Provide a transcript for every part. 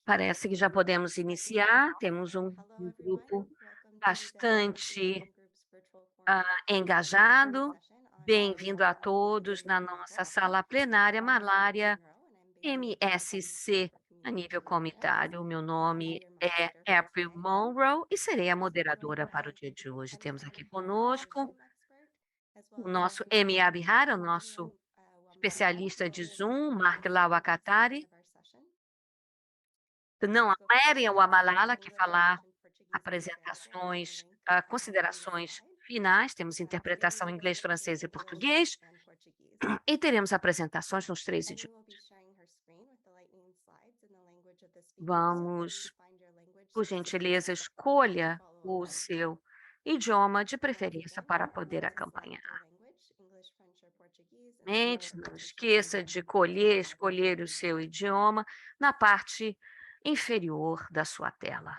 Parece que já podemos iniciar. Temos um grupo bastante engajado. Bem-vindo a todos na nossa sala plenária Malária MSC a nível comunitário. O meu nome é April Monroe e serei a moderadora para o dia de hoje. Temos aqui conosco o nosso M.A. Bihara, o nosso especialista de Zoom, Mark Lawakatari. Não a Mary ou a Malala, que falar apresentações, considerações finais. Temos interpretação em inglês, francês e português. E teremos apresentações nos 3 idiomas. Vamos, por gentileza, escolha o seu idioma de preferência para poder acompanhar. Não esqueça de escolher o seu idioma na parte inferior da sua tela.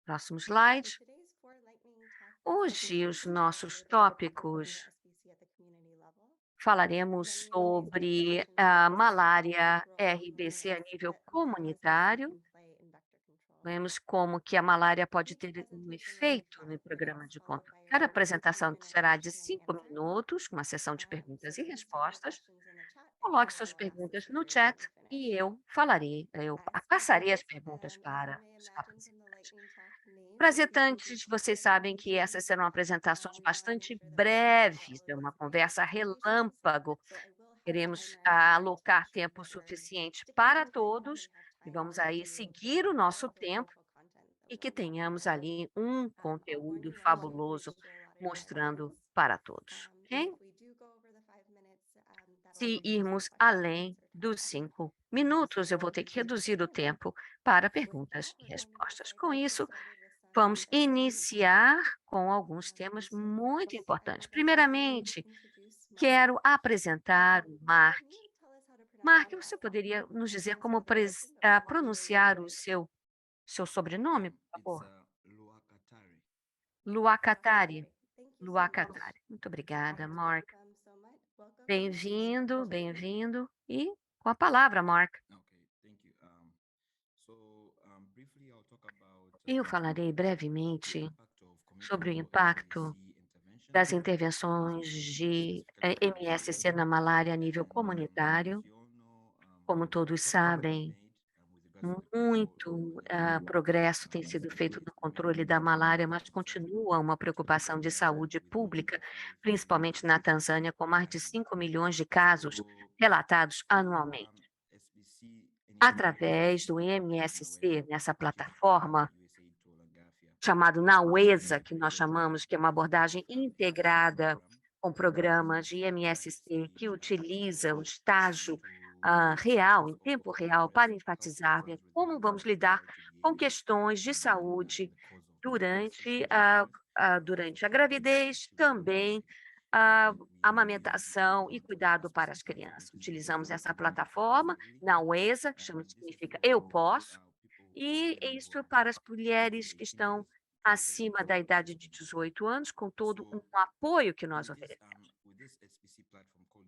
Próximo slide. Hoje, os nossos tópicos, falaremos sobre a malária RBC a nível comunitário. Vemos como que a malária pode ter um efeito no programa de controle. Cada apresentação será de 5 minutos, uma sessão de perguntas e respostas. Coloque suas perguntas no chat e eu passarei as perguntas para os apresentantes. Apresentantes, vocês sabem que essas serão apresentações bastante breves, é uma conversa relâmpago. Queremos alocar tempo suficiente para todos e vamos aí seguir o nosso tempo e que tenhamos ali um conteúdo fabuloso mostrando para todos, ok? Se irmos além dos 5 minutos, eu vou ter que reduzir o tempo para perguntas e respostas. Com isso, vamos iniciar com alguns temas muito importantes. Primeiramente, quero apresentar o Mark. Mark, você poderia nos dizer como pronunciar o seu sobrenome, por favor? Luakatari. Luakatari. Luakatari. Muito obrigada, Mark. Bem-vindo, bem-vindo. E com a palavra, Mark. Okay, thank you. Briefly, I'll talk about Eu falarei the brevemente impact of sobre o communicable impacto HBC interventions das intervenções de MSC na malária a nível comunitário. As you all know, Como todos progress has been sabem, made with regards to the control muito progresso tem sido feito no controle da malária, mas continua uma preocupação de saúde pública, principalmente na Tanzânia, com mais de 5 milhões de casos relatados anualmente. Através do MSC, nessa plataforma chamado NAWESA, que nós chamamos, que é uma abordagem integrada com programas de MSC que utiliza o estágio real, em tempo real, para enfatizar como vamos lidar com questões de saúde durante a gravidez, também a amamentação e cuidado para as crianças. Utilizamos essa plataforma na UESA, que significa Eu Posso, e isso para as mulheres que estão acima da idade de 18 anos, com todo um apoio que nós oferecemos.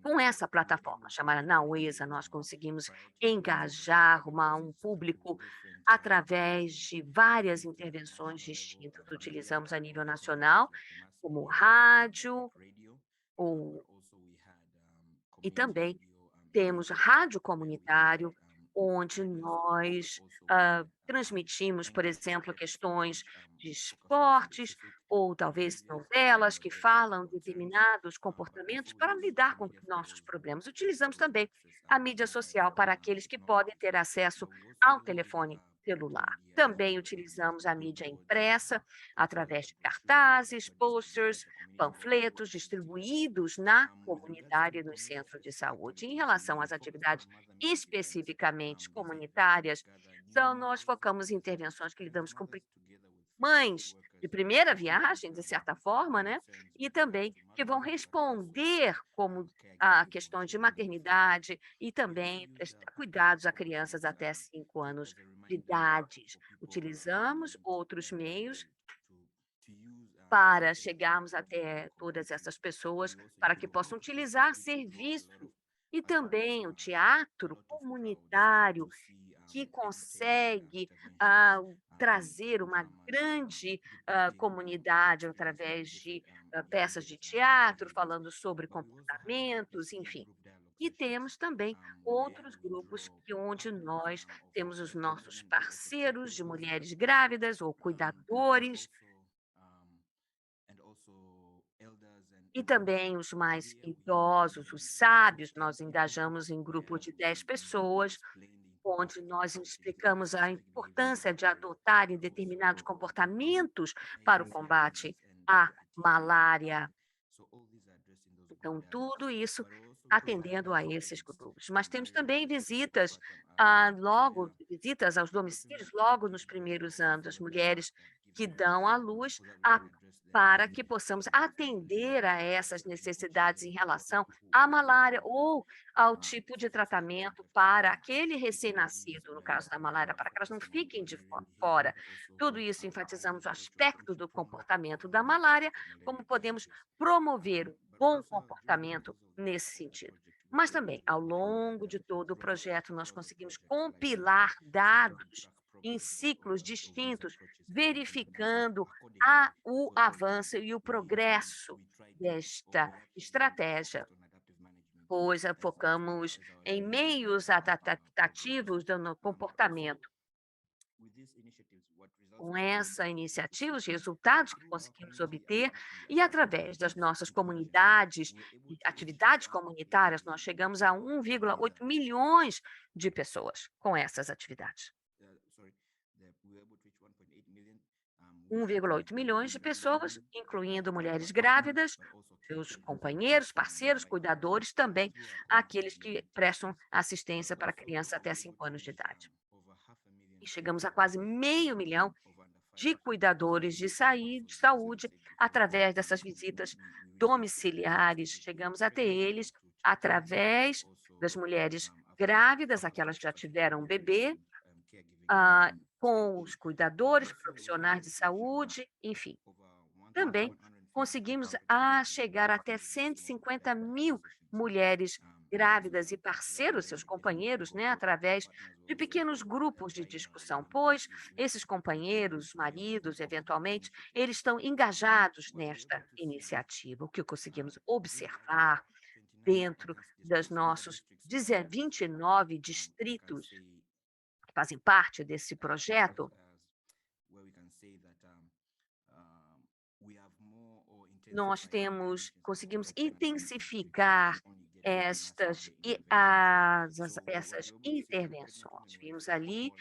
Com essa plataforma chamada Nauesa, nós conseguimos engajar um público através de várias intervenções distintas. Utilizamos a nível nacional, como rádio, ou, e também temos rádio comunitário, onde nós transmitimos, por exemplo, questões de esportes ou talvez novelas que falam determinados comportamentos para lidar com nossos problemas. Utilizamos também a mídia social para aqueles que podem ter acesso ao telefone celular. Também utilizamos a mídia impressa através de cartazes, posters, panfletos distribuídos na comunidade e nos centros de saúde. Em relação às atividades especificamente comunitárias, nós focamos em intervenções que lidamos com mães de primeira viagem, de certa forma, né? E também que vão responder como a questões de maternidade e também prestar cuidados a crianças até 5 anos de idade. Utilizamos outros meios para chegarmos até todas essas pessoas, para que possam utilizar serviço. E também o teatro comunitário, que consegue, ah, trazer uma grande, comunidade através de, peças de teatro, falando sobre comportamentos, enfim. E temos também outros grupos que onde nós temos os nossos parceiros de mulheres grávidas ou cuidadores, e também os mais idosos, os sábios. Nós engajamos em grupos de 10 pessoas, onde nós explicamos a importância de adotarem determinados comportamentos para o combate à malária. Então, tudo isso atendendo a esses grupos. Mas temos também visitas, visitas aos domicílios logo nos primeiros anos, as mulheres que dão à luz, para que possamos atender a essas necessidades em relação à malária ou ao tipo de tratamento para aquele recém-nascido, no caso da malária, para que elas não fiquem de fora. Tudo isso enfatizamos o aspecto do comportamento da malária, como podemos promover o bom comportamento nesse sentido. Mas também, ao longo de todo o projeto, nós conseguimos compilar dados em ciclos distintos, verificando o avanço e o progresso desta estratégia, pois focamos em meios adaptativos do comportamento. Com essa iniciativa, os resultados que conseguimos obter e através das nossas comunidades e atividades comunitárias, nós chegamos a 1,8 milhões de pessoas com essas atividades. 1,8 milhões de pessoas, incluindo mulheres grávidas, seus companheiros, parceiros, cuidadores, também aqueles que prestam assistência para crianças até 5 anos de idade. E chegamos a quase meio milhão de cuidadores de saúde através dessas visitas domiciliares. Chegamos até eles através das mulheres grávidas, aquelas que já tiveram um bebê, com os cuidadores, profissionais de saúde, enfim. Também conseguimos chegar até 150.000 mulheres grávidas e parceiros, seus companheiros, né, através de pequenos grupos de discussão, pois esses companheiros, maridos, eventualmente, eles estão engajados nesta iniciativa. O que conseguimos observar dentro dos nossos 29 distritos que fazem parte desse projeto, nós conseguimos intensificar essas intervenções. Vimos ali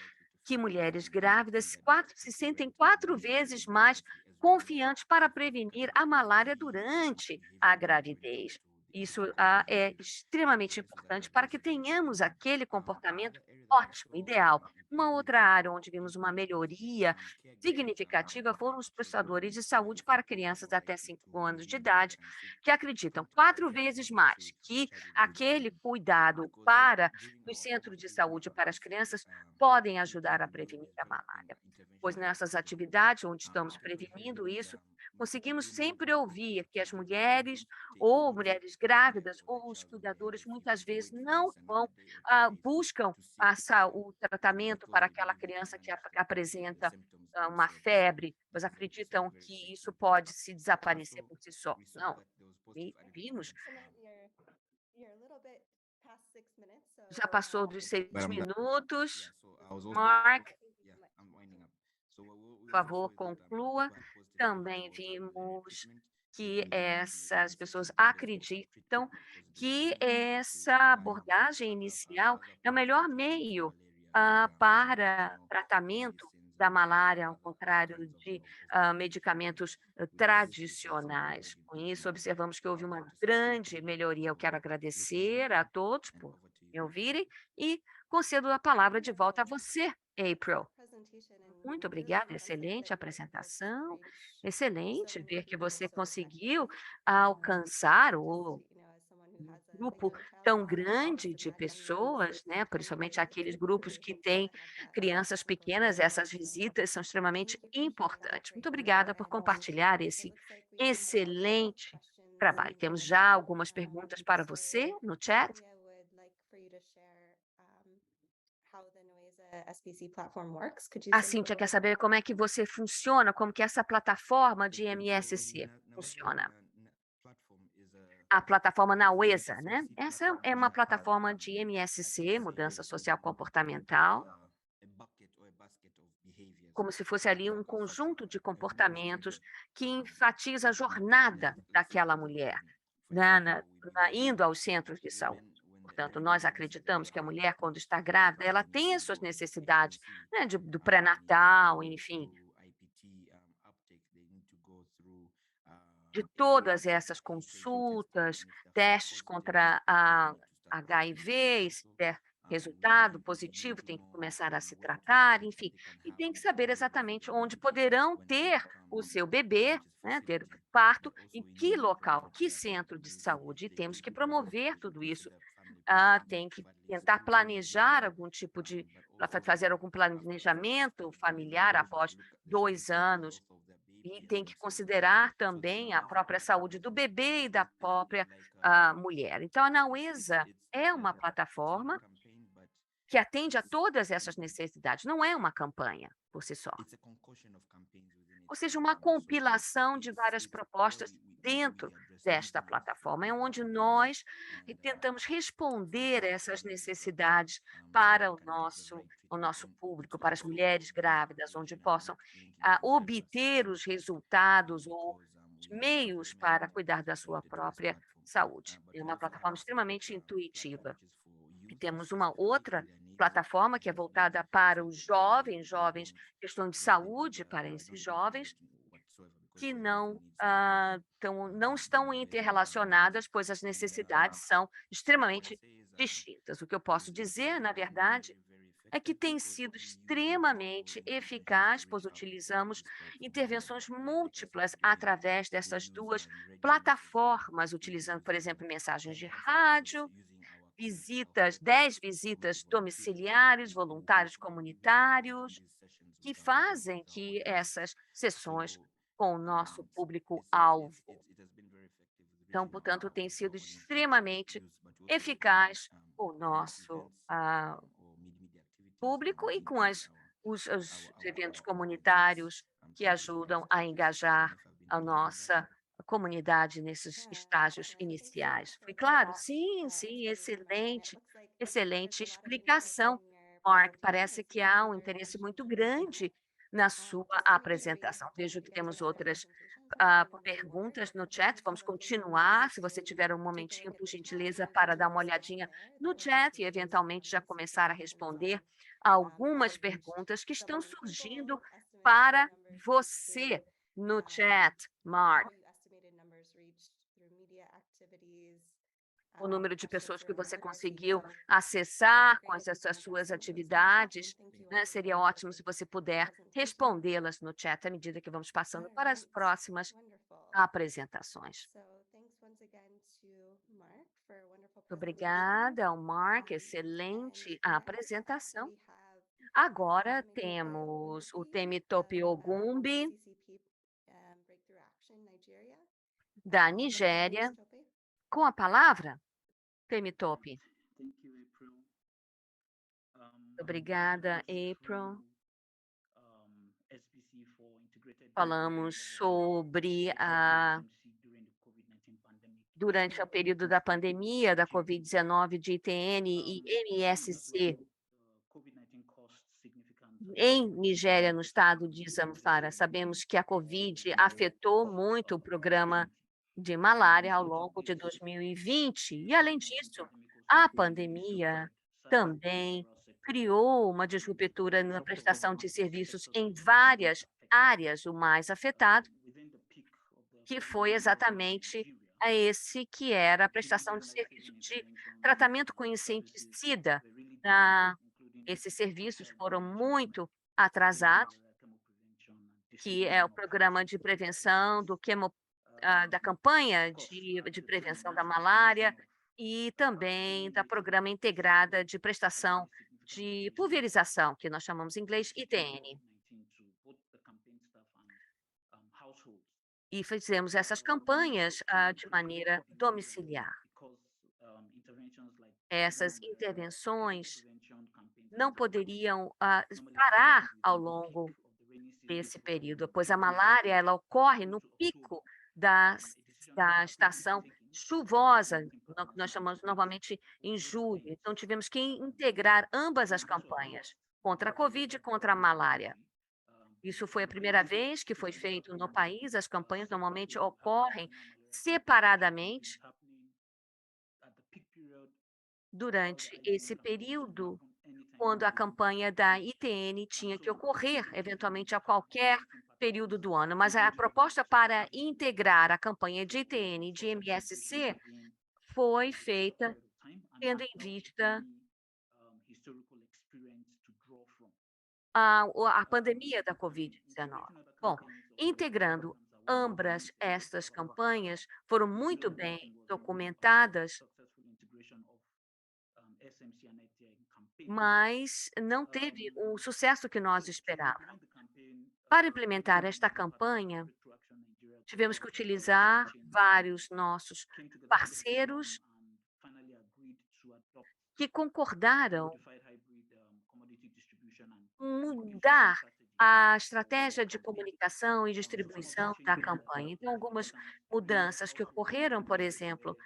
que mulheres grávidas se sentem 4 vezes mais confiantes para prevenir a malária durante a gravidez. Isso, é extremamente importante para que tenhamos aquele comportamento ótimo, ideal. Uma outra área onde vimos uma melhoria significativa foram os prestadores de saúde para crianças até 5 anos de idade, que acreditam 4 vezes mais que aquele cuidado para os centros de saúde para as crianças podem ajudar a prevenir a malária. Pois nessas atividades onde estamos prevenindo isso, conseguimos sempre ouvir que as mulheres ou mulheres grávidas ou os cuidadores muitas vezes não buscam o tratamento para aquela criança que apresenta uma febre, pois acreditam que isso pode se desaparecer por si só. Não, vimos, já passou dos 6 minutos. Mark, por favor, conclua. Também vimos que essas pessoas acreditam que essa abordagem inicial é o melhor meio, para tratamento da malária, ao contrário de, medicamentos, tradicionais. Com isso, observamos que houve uma grande melhoria. Eu quero agradecer a todos por me ouvirem e concedo a palavra de volta a você, April. Muito obrigada, excelente apresentação, excelente ver que você conseguiu alcançar o grupo tão grande de pessoas, né, principalmente aqueles grupos que têm crianças pequenas, essas visitas são extremamente importantes. Muito obrigada por compartilhar esse excelente trabalho. Temos já algumas perguntas para você no chat. A Cíntia quer saber como é que você funciona, como que essa plataforma de MSC funciona. A plataforma Nauesa, né? Essa é uma plataforma de MSC, Mudança Social Comportamental, como se fosse ali um conjunto de comportamentos que enfatiza a jornada daquela mulher, né, indo aos centros de saúde. Portanto, nós acreditamos que a mulher, quando está grávida, ela tem as suas necessidades, né, do pré-natal, enfim, de todas essas consultas, testes contra a HIV, e se der resultado positivo, tem que começar a se tratar, enfim, e tem que saber exatamente onde poderão ter o seu bebê, né, ter parto, em que local, que centro de saúde, e temos que promover tudo isso. Tem que tentar planejar algum tipo de fazer algum planejamento familiar após 2 anos, e tem que considerar também a própria saúde do bebê e da própria, mulher. Então a Nauesa é uma plataforma que atende a todas essas necessidades, não é uma campanha por si só. Ou seja, uma compilação de várias propostas dentro desta plataforma, é onde nós tentamos responder essas necessidades para o nosso público, para as mulheres grávidas, onde possam, obter os resultados ou os meios para cuidar da sua própria saúde. É uma plataforma extremamente intuitiva. E temos uma outra plataforma que é voltada para os jovens, questão de saúde para esses jovens, que não estão interrelacionadas, pois as necessidades são extremamente distintas. O que eu posso dizer, na verdade, é que tem sido extremamente eficaz, pois utilizamos intervenções múltiplas através dessas 2 plataformas, utilizando, por exemplo, mensagens de rádio, 10 visitas domiciliares, voluntários comunitários, que fazem que essas sessões com o nosso público-alvo. Então, portanto, tem sido extremamente eficaz o nosso, público e com os eventos comunitários que ajudam a engajar a nossa comunidade nesses estágios iniciais. Foi claro? Sim, sim, excelente, excelente explicação, Mark. Parece que há um interesse muito grande na sua apresentação. Vejo que temos outras perguntas no chat. Vamos continuar. Se você tiver um momentinho, por gentileza, para dar uma olhadinha no chat e, eventualmente, já começar a responder algumas perguntas que estão surgindo para você no chat, Mark. O número de pessoas que você conseguiu acessar com essas suas atividades, né? Seria ótimo se você puder respondê-las no chat à medida que vamos passando para as próximas apresentações. Obrigada ao Mark, excelente apresentação. Agora temos o Temitope Ogumbi, da Nigéria, com a palavra, Temitope. Thank you, April. Obrigada, April. SBC for Integrated Falamos sobre during the COVID-19 pandemic. durante o período da pandemia da Covid-19 de ITN e MSC COVID-19 caused significant em Nigéria, no estado de Zamfara. Sabemos que a Covid afetou muito o programa de malária ao longo de 2020 e, além disso, a pandemia também criou uma disruptura na prestação de serviços em várias áreas. O mais afetado, que foi exatamente esse que era a prestação de serviço de tratamento com inseticida. Esses serviços foram muito atrasados, que é o programa de prevenção da campanha de prevenção da malária, e também da Programa Integrada de Prestação de Pulverização, que nós chamamos em inglês ITN. E fizemos essas campanhas, de maneira domiciliar. Essas intervenções não poderiam, parar ao longo desse período, pois a malária ela ocorre no pico da estação chuvosa, nós chamamos normalmente em julho, então tivemos que integrar ambas as campanhas, contra a Covid e contra a malária. Isso foi a primeira vez que foi feito no país, as campanhas normalmente ocorrem separadamente durante esse período, quando a campanha da ITN tinha que ocorrer, eventualmente, a qualquer período do ano. Mas a proposta para integrar a campanha de ITN e de MSC foi feita tendo em vista a pandemia da Covid-19. Bom, integrando ambas estas campanhas, foram muito bem documentadas, mas não teve o sucesso que nós esperávamos. Para implementar esta campanha, tivemos que utilizar vários nossos parceiros que concordaram mudar a estratégia de comunicação e distribuição da campanha. Então, algumas mudanças que ocorreram, por exemplo,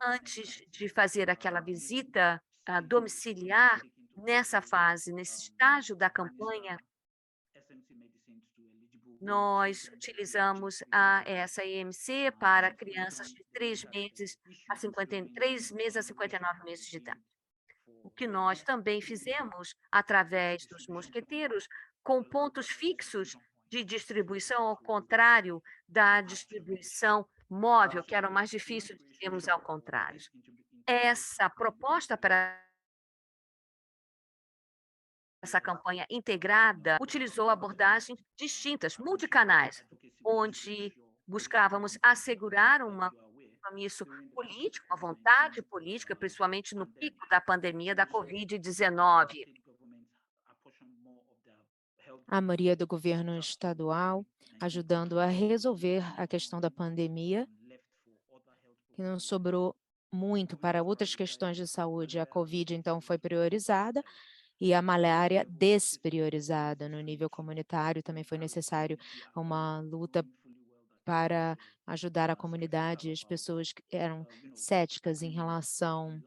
antes de fazer aquela visita, domiciliar, nessa fase, nesse estágio da campanha, nós utilizamos a essa EMC para crianças de 3 meses a 59 meses de idade. O que nós também fizemos, através dos mosqueteiros, com pontos fixos de distribuição, ao contrário da distribuição móvel, que era o mais difícil de termos ao contrário. Essa proposta para essa campanha integrada utilizou abordagens distintas, multicanais, onde buscávamos assegurar compromisso político, uma vontade política, principalmente no pico da pandemia da Covid-19. A maioria do governo estadual ajudando a resolver a questão da pandemia, que não sobrou muito para outras questões de saúde. A Covid, então, foi priorizada e a malária despriorizada no nível comunitário. Também foi necessário uma luta para ajudar a comunidade, as pessoas que eram céticas em relação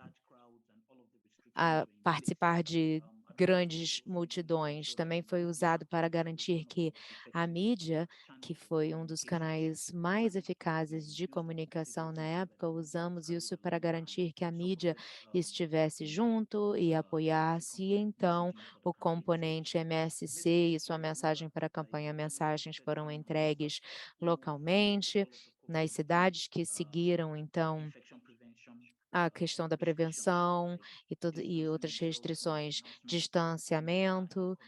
a participar de grandes multidões. Também foi usado para garantir que a mídia, que foi um dos canais mais eficazes de comunicação na época, usamos isso para garantir que a mídia estivesse junto e apoiasse. E então, o componente MSC e sua mensagem para a campanha Mensagens foram entregues localmente, nas cidades que seguiram, então, a questão da prevenção e outras restrições, distanciamento,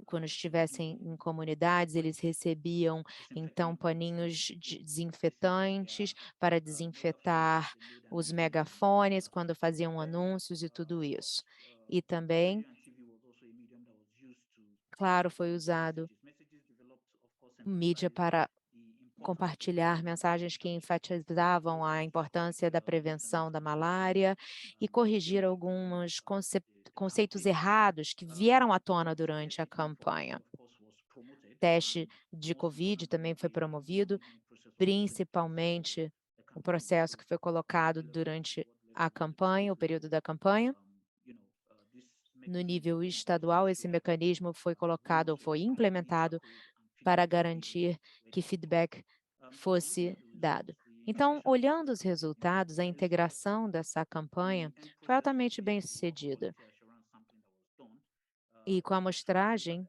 quando estivessem em comunidades, eles recebiam, então, paninhos desinfetantes para desinfetar os megafones quando faziam anúncios e tudo isso. E também, claro, foi usado mídia para compartilhar mensagens que enfatizavam a importância da prevenção da malária e corrigir alguns conceitos errados que vieram à tona durante a campanha. Teste de Covid também foi promovido, principalmente o processo que foi colocado durante a campanha, o período da campanha. No nível estadual, esse mecanismo foi colocado ou foi implementado para garantir que feedback fosse dado. Então, olhando os resultados, a integração dessa campanha foi altamente bem-sucedida. E com a amostragem,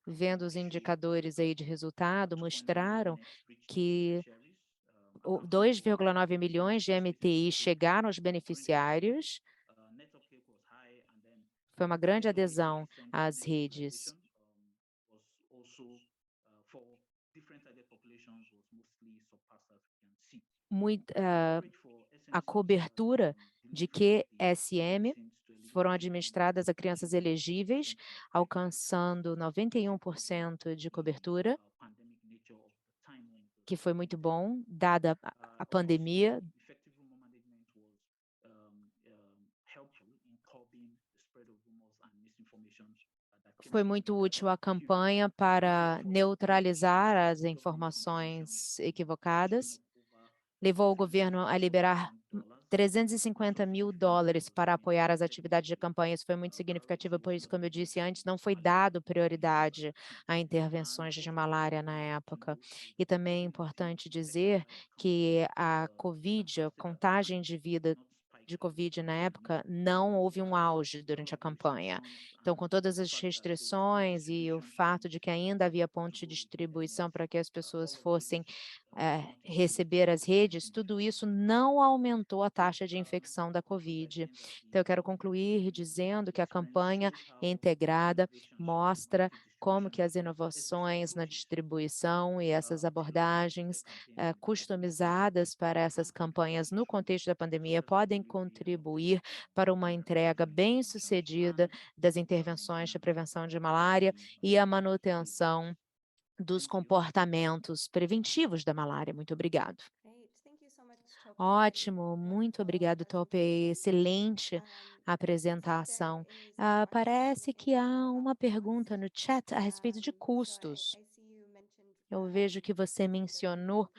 vendo os indicadores aí de resultado, mostraram que 2,9 milhões de MTI chegaram aos beneficiários. Foi uma grande adesão às redes. a cobertura de QSM foram administradas a crianças elegíveis, alcançando 91% de cobertura, que foi muito bom, dada a pandemia. Foi muito útil a campanha para neutralizar as informações equivocadas. Levou o governo a liberar $350 mil para apoiar as atividades de campanha. Isso foi muito significativo, pois, como eu disse antes, não foi dado prioridade a intervenções de malária na época. E também é importante dizer que a contagem de vida de Covid na época, não houve um auge durante a campanha. Então, com todas as restrições e o fato de que ainda havia pontos de distribuição para que as pessoas fossem receber as redes, tudo isso não aumentou a taxa de infecção da Covid. Então, eu quero concluir dizendo que a campanha integrada mostra como que as inovações na distribuição e essas abordagens customizadas para essas campanhas no contexto da pandemia podem contribuir para uma entrega bem-sucedida das intervenções de prevenção de malária e a manutenção dos comportamentos preventivos da malária. Muito obrigado. Ótimo, muito obrigado, Tope. Excelente apresentação. Parece que há uma pergunta no chat a respeito de custos. Eu vejo que você mencionou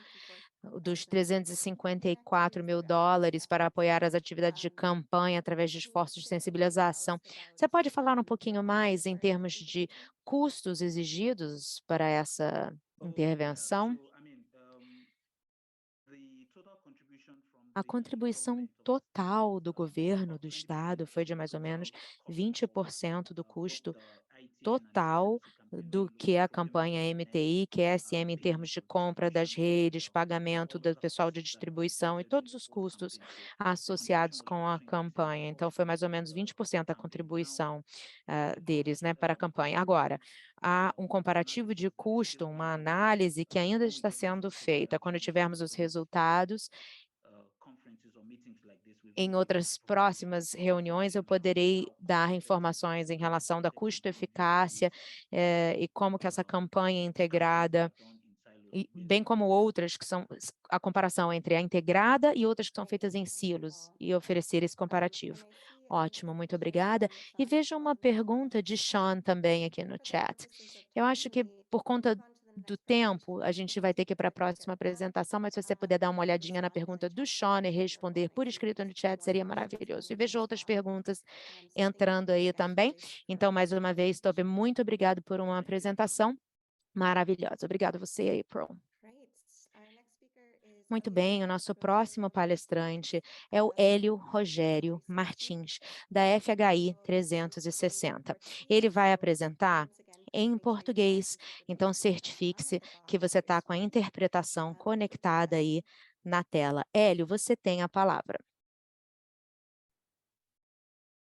dos $354 mil para apoiar as atividades de campanha através de esforços de sensibilização. Você pode falar um pouquinho mais em termos de custos exigidos para essa intervenção? A contribuição total do governo, do estado, foi de mais ou menos 20% do custo total do que a campanha MTI, QSM, em termos de compra das redes, pagamento do pessoal de distribuição e todos os custos associados com a campanha. Então, foi mais ou menos 20% a contribuição deles, né, para a campanha. Agora, há um comparativo de custo, uma análise que ainda está sendo feita. Quando tivermos os resultados, em outras próximas reuniões, eu poderei dar informações em relação da custo-eficácia e como que essa campanha integrada, bem como outras que são a comparação entre a integrada e outras que são feitas em silos, e oferecer esse comparativo. Ótimo, muito obrigada. E vejo uma pergunta de Sean também aqui no chat. Eu acho que por conta do tempo, a gente vai ter que ir para a próxima apresentação, mas se você puder dar uma olhadinha na pergunta do Sean e responder por escrito no chat, seria maravilhoso. E vejo outras perguntas entrando aí também. Então, mais uma vez, Toby, muito obrigado por uma apresentação maravilhosa. Obrigada a você, April. Muito bem, o nosso próximo palestrante é o Hélio Rogério Martins, da FHI 360. Ele vai apresentar em português, então certifique-se que você está com a interpretação conectada aí na tela. Hélio, você tem a palavra.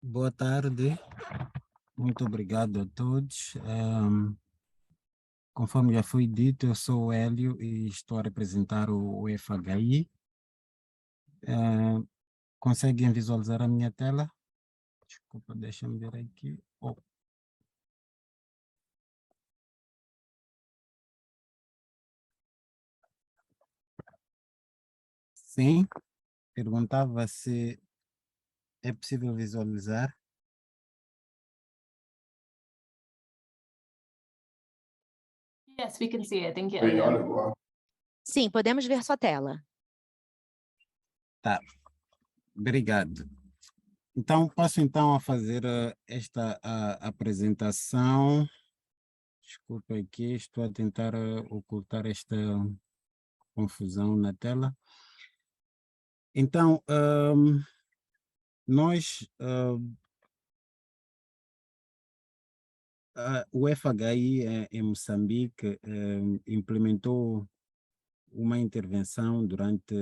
Boa tarde, muito obrigado a todos. Conforme já foi dito, eu sou o Hélio e estou a representar o FHI. Conseguem visualizar a minha tela? Desculpa, deixa-me ver aqui. Sim, perguntava se é possível visualizar. Yes, we can see it. Thank you. Sim, podemos ver sua tela. Tá, obrigado. Então, passo então a fazer esta apresentação. Desculpa aqui, estou a tentar ocultar esta confusão na tela. Então, nós, o FHI em Moçambique implementou uma intervenção durante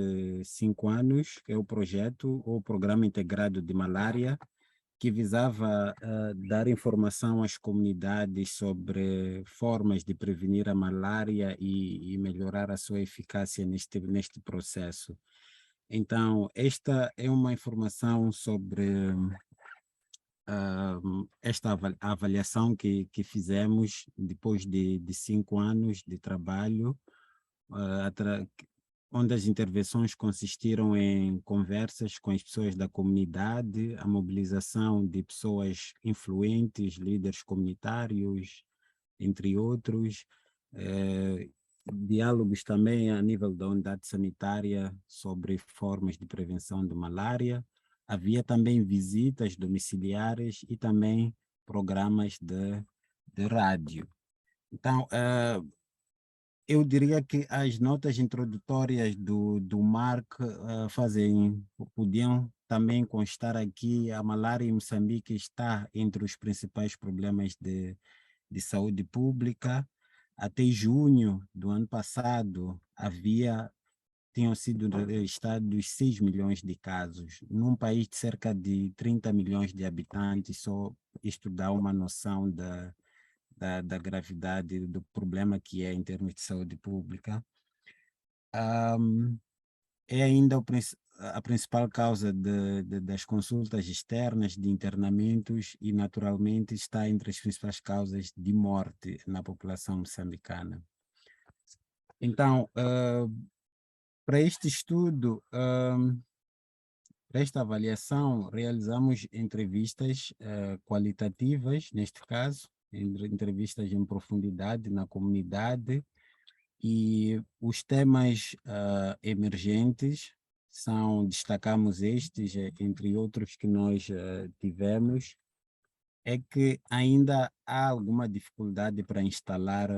5 anos, que é o projeto ou Programa Integrado de Malária, que visava dar informação às comunidades sobre formas de prevenir a malária e melhorar a sua eficácia neste processo. Então, esta é uma informação sobre esta avaliação que fizemos depois de 5 anos de trabalho, onde as intervenções consistiram em conversas com as pessoas da comunidade, a mobilização de pessoas influentes, líderes comunitários, entre outros, diálogos também a nível da unidade sanitária sobre formas de prevenção de malária. Havia também visitas domiciliares e também programas de rádio. Então, eu diria que as notas introdutórias do Mark podiam também constar aqui. A malária em Moçambique está entre os principais problemas de saúde pública. Até junho do ano passado, tinham sido registrados 6 milhões de casos. Num país de cerca de 30 milhões de habitantes, só isto dá uma noção da gravidade do problema que é em termos de saúde pública. É ainda a principal causa das consultas externas, de internamentos e, naturalmente, está entre as principais causas de morte na população moçambicana. Então, para este estudo, para esta avaliação, realizamos entrevistas qualitativas, neste caso, entrevistas em profundidade na comunidade, e os temas emergentes destacamos estes, entre outros que nós tivemos, é que ainda há alguma dificuldade para instalar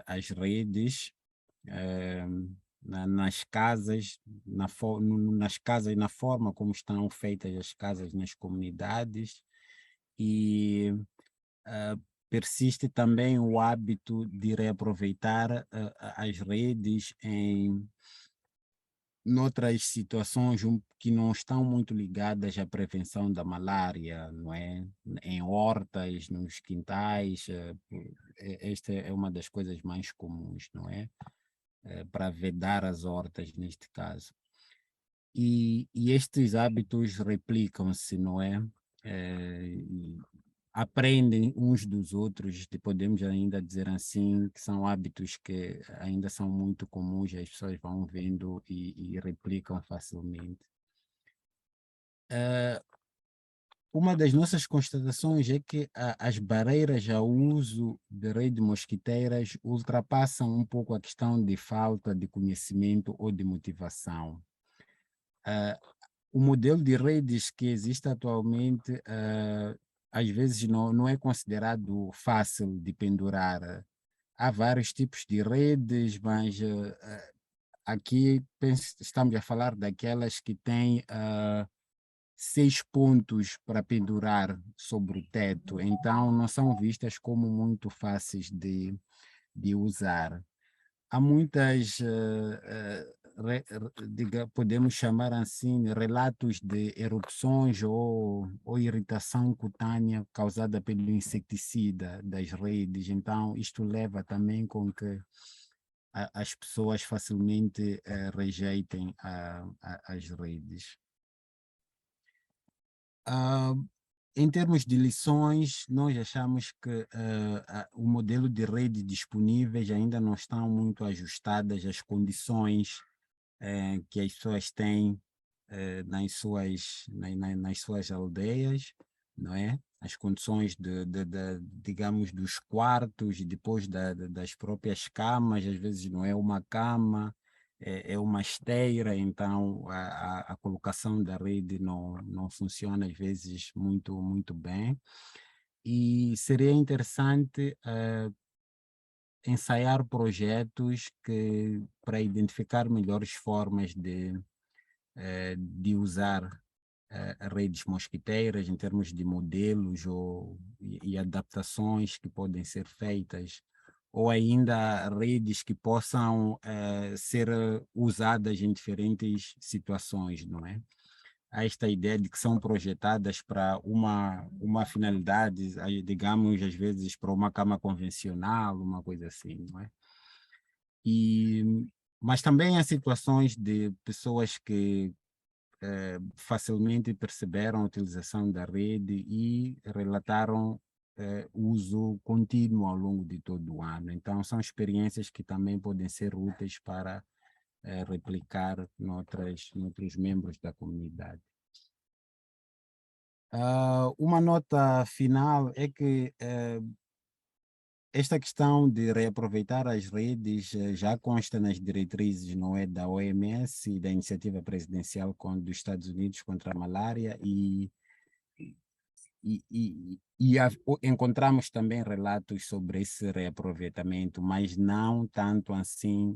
as redes nas casas, na forma como estão feitas as casas nas comunidades, e persiste também o hábito de reaproveitar as redes em outras situações que não estão muito ligadas à prevenção da malária, não é? Em hortas, nos quintais, esta é uma das coisas mais comuns, não é? Para vedar as hortas, neste caso. E estes hábitos replicam-se, não é? Aprendem uns dos outros, podemos ainda dizer assim, que são hábitos que ainda são muito comuns, as pessoas vão vendo e replicam facilmente. Uma das nossas constatações é que as barreiras ao uso de redes mosquiteiras ultrapassam um pouco a questão de falta de conhecimento ou de motivação. O modelo de redes que existe atualmente às vezes não é considerado fácil de pendurar. Há vários tipos de redes, mas aqui estamos a falar daquelas que têm 6 pontos para pendurar sobre o teto, então não são vistas como muito fáceis de usar. Há muitas, podemos chamar assim, relatos de erupções ou irritação cutânea causada pelo inseticida das redes, então isto leva também com que as pessoas facilmente rejeitem as redes. Em termos de lições, nós achamos que o modelo de rede disponíveis ainda não estão muito ajustadas às condições que as pessoas têm nas suas aldeias, não é? As condições digamos, dos quartos e depois das próprias camas, às vezes não é uma cama, é uma esteira, então a colocação da rede não funciona às vezes muito bem. E seria interessante ensaiar projetos para identificar melhores formas de usar redes mosquiteiras em termos de modelos e adaptações que podem ser feitas, ou ainda redes que possam ser usadas em diferentes situações, não é? a esta ideia de que são projetadas para uma finalidade, digamos, às vezes para uma cama convencional, uma coisa assim, não é? Mas também há situações de pessoas que facilmente perceberam a utilização da rede e relataram uso contínuo ao longo de todo o ano. Então, são experiências que também podem ser úteis para replicar noutros membros da comunidade. Uma nota final é que esta questão de reaproveitar as redes já consta nas diretrizes, não é, da OMS e da Iniciativa Presidencial dos Estados Unidos contra a Malária encontramos também relatos sobre esse reaproveitamento, mas não tanto assim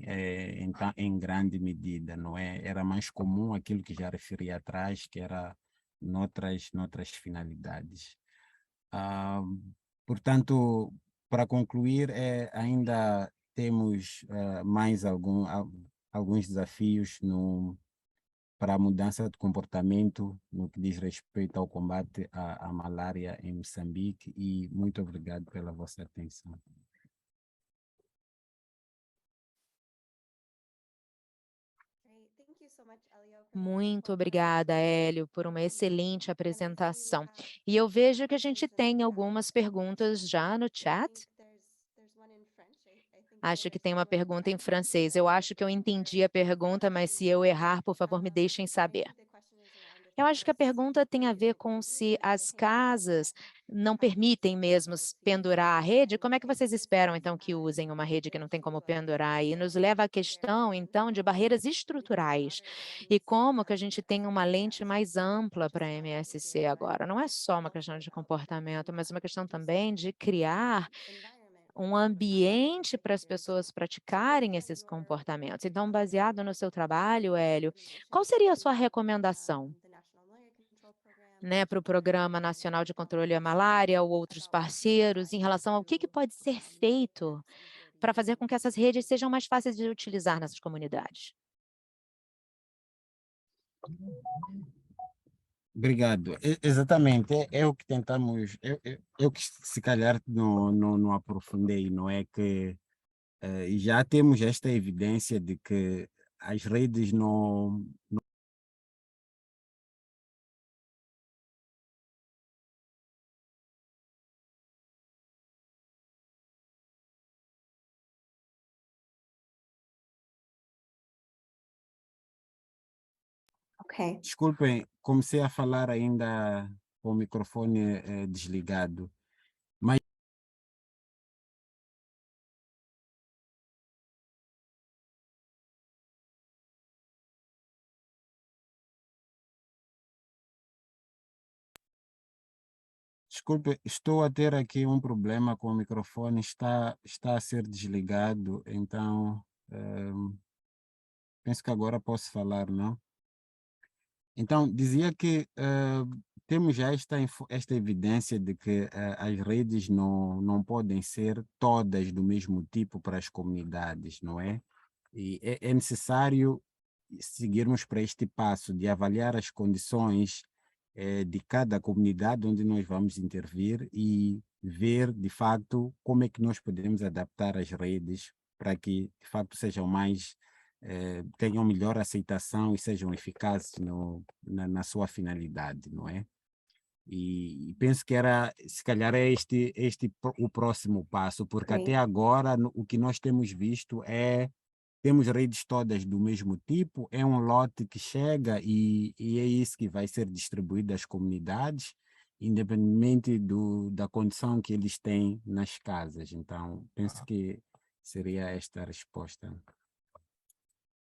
em grande medida, não é? Era mais comum aquilo que já referi atrás, que era noutras finalidades. Portanto, para concluir, ainda temos mais alguns desafios para a mudança de comportamento no que diz respeito ao combate à malária em Moçambique, e muito obrigado pela vossa atenção. Muito obrigada, Hélio, por uma excelente apresentação. E eu vejo que a gente tem algumas perguntas já no chat. Acho que tem uma pergunta em francês. Eu acho que eu entendi a pergunta, mas se eu errar, por favor, me deixem saber. Eu acho que a pergunta tem a ver com se as casas não permitem mesmo pendurar a rede. Como é que vocês esperam, então, que usem uma rede que não tem como pendurar? E nos leva à questão, então, de barreiras estruturais. E como que a gente tem uma lente mais ampla para a MSC agora? Não é só uma questão de comportamento, mas uma questão também de criar um ambiente para as pessoas praticarem esses comportamentos. Então, baseado no seu trabalho, Hélio, qual seria a sua recomendação, né, para o Programa Nacional de Controle à Malária ou outros parceiros em relação ao que pode ser feito para fazer com que essas redes sejam mais fáceis de utilizar nessas comunidades? Obrigado. Exatamente, é o que tentamos, é o que se calhar não aprofundei, não é que já temos esta evidência de que as redes não. Okay. Desculpem, comecei a falar ainda com o microfone desligado. Mas desculpe, estou a ter aqui um problema com o microfone, está a ser desligado, então penso que agora posso falar, não? Então, dizia que temos já esta evidência de que as redes não podem ser todas do mesmo tipo para as comunidades, não é? E é necessário seguirmos para este passo de avaliar as condições de cada comunidade onde nós vamos intervir e ver, de fato, como é que nós podemos adaptar as redes para que, de fato, sejam mais, tenham melhor aceitação e sejam eficazes na sua finalidade, não é? E penso que se calhar é o próximo passo, porque até agora o que nós temos visto temos redes todas do mesmo tipo, é um lote que chega e é isso que vai ser distribuído às comunidades, independentemente da condição que eles têm nas casas. Então, penso que seria esta a resposta,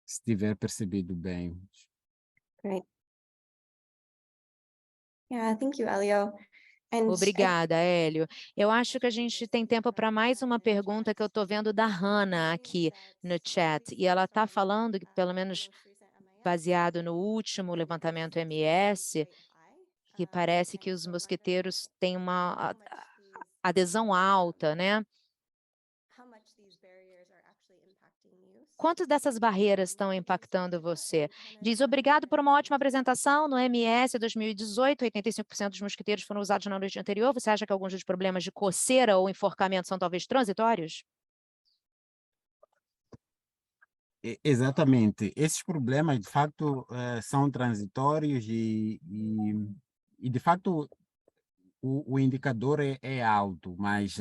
se tiver percebido bem. Great. Yeah, thank you, Elio. And Obrigada, Hélio. Eu acho que a gente tem tempo para mais uma pergunta que eu estou vendo da Hannah aqui no chat. E ela está falando, que, pelo menos baseado no último levantamento MS, que parece que os mosquiteiros têm uma adesão alta, né? Quantas dessas barreiras estão impactando você? Diz, obrigado por uma ótima apresentação. No MS 2018, 85% dos mosquiteiros foram usados na noite anterior. Você acha que alguns dos problemas de coceira ou enforcamento são talvez transitórios? Exatamente. Esses problemas, de fato, são transitórios e de fato, o indicador é alto, mas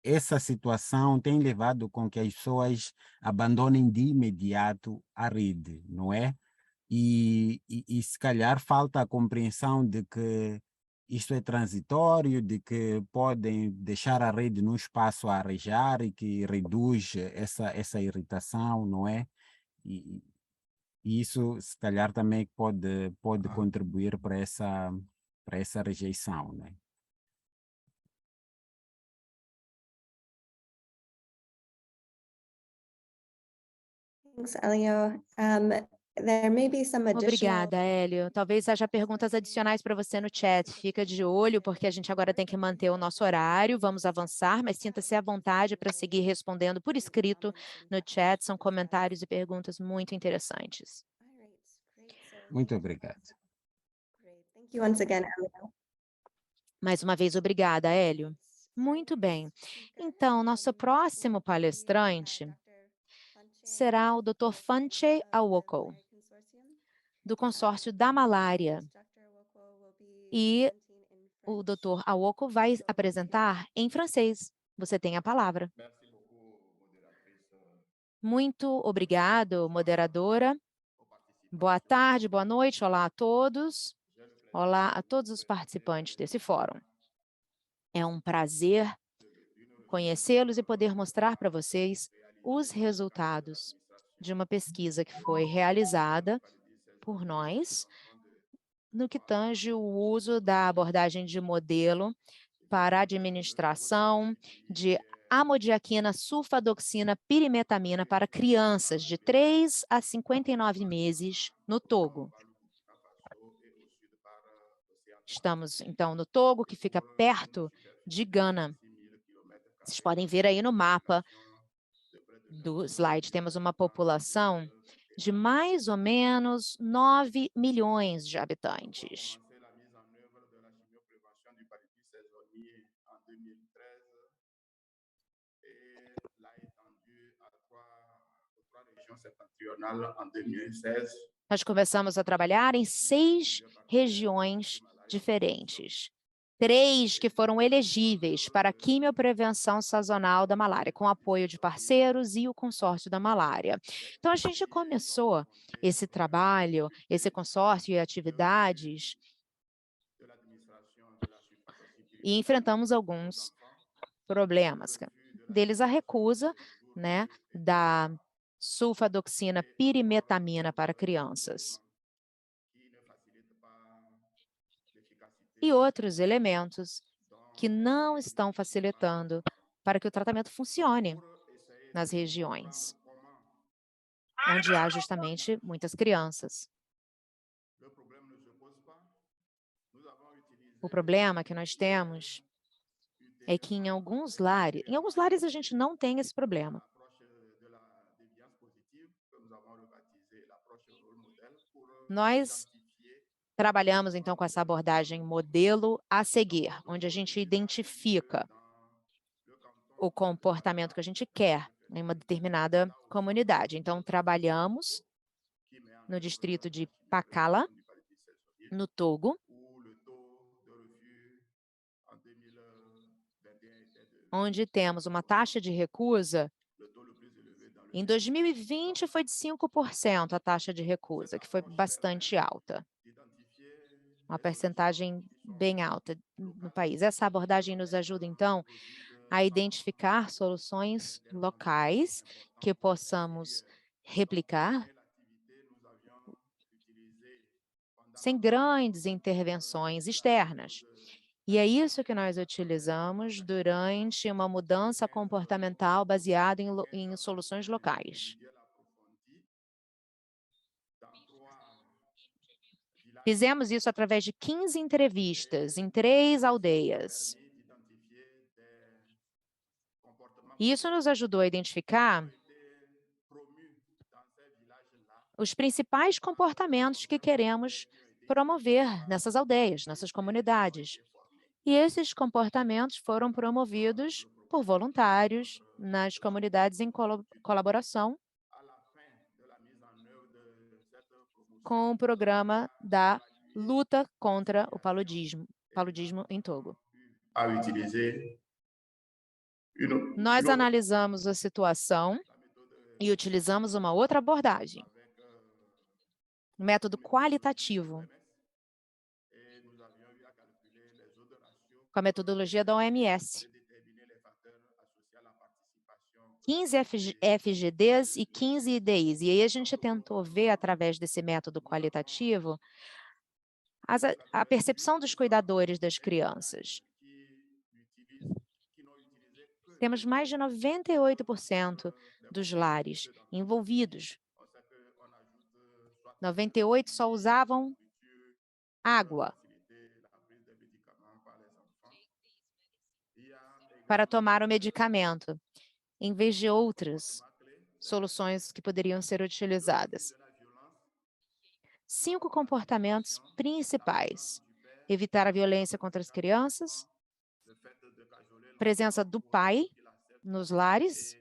essa situação tem levado com que as pessoas abandonem de imediato a rede, não é? E se calhar falta a compreensão de que isto é transitório, de que podem deixar a rede num espaço a arejar e que reduz essa irritação, não é? E, e isso, se calhar, também pode contribuir para essa rejeição, né? Thanks, Elio. There may be some additional. Obrigada, Hélio. Talvez haja perguntas adicionais para você no chat. Fica de olho, porque a gente agora tem que manter o nosso horário. Vamos avançar, mas sinta-se à vontade para seguir respondendo por escrito no chat. São comentários e perguntas muito interessantes. Muito obrigado. Thank you once again, Elio. Mais uma vez, obrigada, Hélio. Muito bem. Então, nosso próximo palestrante será o Dr. Fanche Awoko, do consórcio da malária. E o Dr. Awoko vai apresentar em francês. Você tem a palavra. Muito obrigado, moderadora. Boa tarde, boa noite, olá a todos. Olá a todos os participantes desse fórum. É um prazer conhecê-los e poder mostrar para vocês os resultados de uma pesquisa que foi realizada por nós no que tange o uso da abordagem de modelo para a administração de amodiaquina sulfadoxina pirimetamina para crianças de 3 a 59 meses no Togo. Estamos, então, no Togo, que fica perto de Gana. Vocês podem ver aí no mapa do slide, temos uma população de mais ou menos 9 milhões de habitantes. Nós começamos a trabalhar em 6 regiões diferentes. 3 que foram elegíveis para a quimioprevenção sazonal da malária, com apoio de parceiros e o consórcio da malária. Então, a gente começou esse trabalho, esse consórcio e atividades, e enfrentamos alguns problemas. Deles a recusa, né, da sulfadoxina pirimetamina para crianças. E outros elementos que não estão facilitando para que o tratamento funcione nas regiões onde há justamente muitas crianças. O problema que nós temos é que em alguns lares a gente não tem esse problema. Nós trabalhamos, então, com essa abordagem modelo a seguir, onde a gente identifica o comportamento que a gente quer em uma determinada comunidade. Então, trabalhamos no distrito de Pakala, no Togo, onde temos uma taxa de recusa. Em 2020, foi de 5% a taxa de recusa, que foi bastante alta. Uma percentagem bem alta no país. Essa abordagem nos ajuda, então, a identificar soluções locais que possamos replicar sem grandes intervenções externas. E é isso que nós utilizamos durante uma mudança comportamental baseada em soluções locais. Fizemos isso através de 15 entrevistas em 3 aldeias. E isso nos ajudou a identificar os principais comportamentos que queremos promover nessas aldeias, nessas comunidades. E esses comportamentos foram promovidos por voluntários nas comunidades em colaboração com o programa da luta contra o paludismo em Togo. Nós analisamos a situação e utilizamos uma outra abordagem, um método qualitativo, com a metodologia da OMS. 15 FGDs e 15 IDIs. E aí a gente tentou ver, através desse método qualitativo, a percepção dos cuidadores das crianças. Temos mais de 98% dos lares envolvidos. 98% só usavam água para tomar o medicamento, em vez de outras soluções que poderiam ser utilizadas. 5 comportamentos principais: evitar a violência contra as crianças, presença do pai nos lares,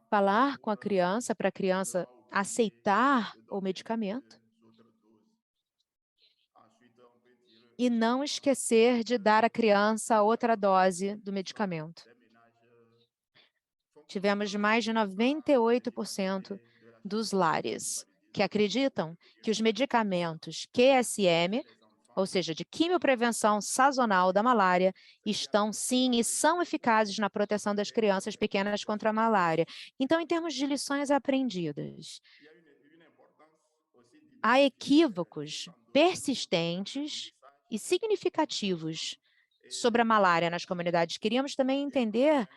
falar com a criança para a criança aceitar o medicamento e não esquecer de dar à criança outra dose do medicamento. Tivemos mais de 98% dos lares que acreditam que os medicamentos QSM, ou seja, de quimioprevenção sazonal da malária, estão sim e são eficazes na proteção das crianças pequenas contra a malária. Então, em termos de lições aprendidas, há equívocos persistentes e significativos sobre a malária nas comunidades. Queríamos também entender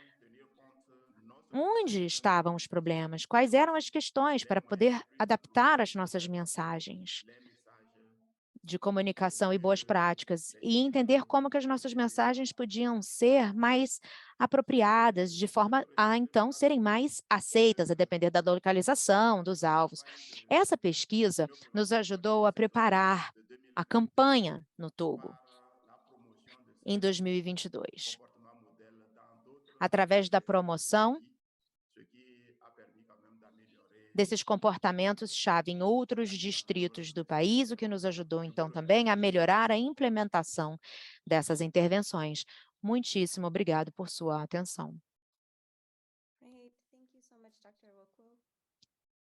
onde estavam os problemas, quais eram as questões para poder adaptar as nossas mensagens de comunicação e boas práticas e entender como que as nossas mensagens podiam ser mais apropriadas, de forma a, então, serem mais aceitas, a depender da localização, dos alvos. Essa pesquisa nos ajudou a preparar a campanha no Togo em 2022, através da promoção desses comportamentos-chave em outros distritos do país, o que nos ajudou, então, também a melhorar a implementação dessas intervenções. Muitíssimo obrigado por sua atenção. Great. Thank you so much, Dr. Woku.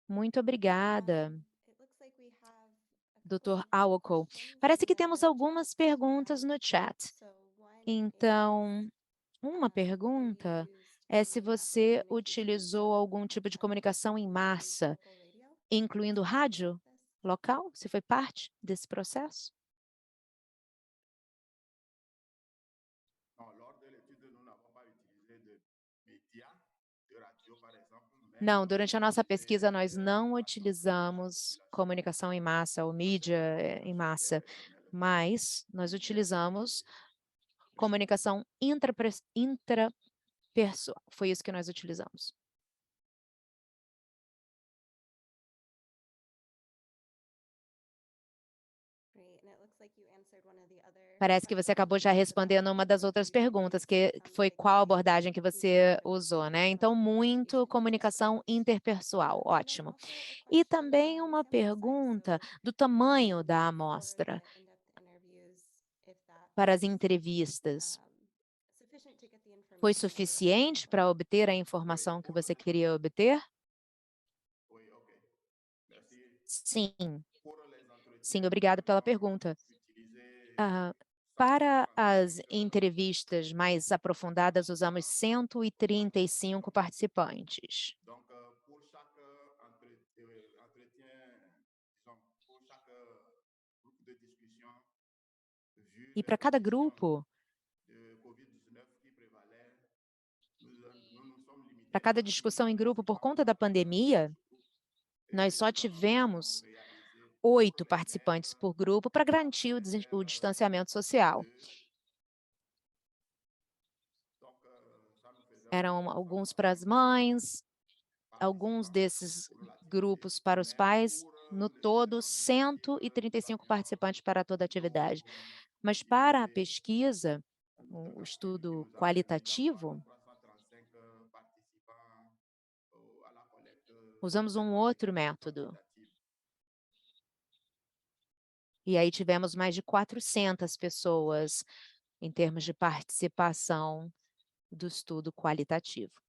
Muito obrigada, It looks like we have a Dr. couple Awoko. questions Parece in que the temos chat. algumas perguntas no chat. So one Então, uma is, pergunta whether you é used se any mass você communication utilizou algum tipo de comunicação em massa, local radio incluindo rádio this? local, se foi parte desse processo? Não, durante a nossa pesquisa, nós não utilizamos comunicação em massa ou mídia em massa, mas nós utilizamos comunicação intrapessoal. Foi isso que nós utilizamos. Great. And it looks like you answered one of the other Parece que você acabou já respondendo uma das outras perguntas, que foi qual abordagem que você usou, né? Então, muito comunicação interpessoal, ótimo. E também uma pergunta do tamanho da amostra para as entrevistas. Foi suficiente para obter a informação que você queria obter? Sim. Sim, obrigado pela pergunta. Para as entrevistas mais aprofundadas, usamos 135 participantes. E para cada grupo, para cada discussão em grupo, por conta da pandemia, nós só tivemos 8 participantes por grupo para garantir o distanciamento social. Eram alguns para as mães, alguns desses grupos para os pais, no todo, 135 participantes para toda a atividade. Mas para a pesquisa, o estudo qualitativo, usamos um outro método. E aí tivemos mais de 400 pessoas em termos de participação do estudo qualitativo.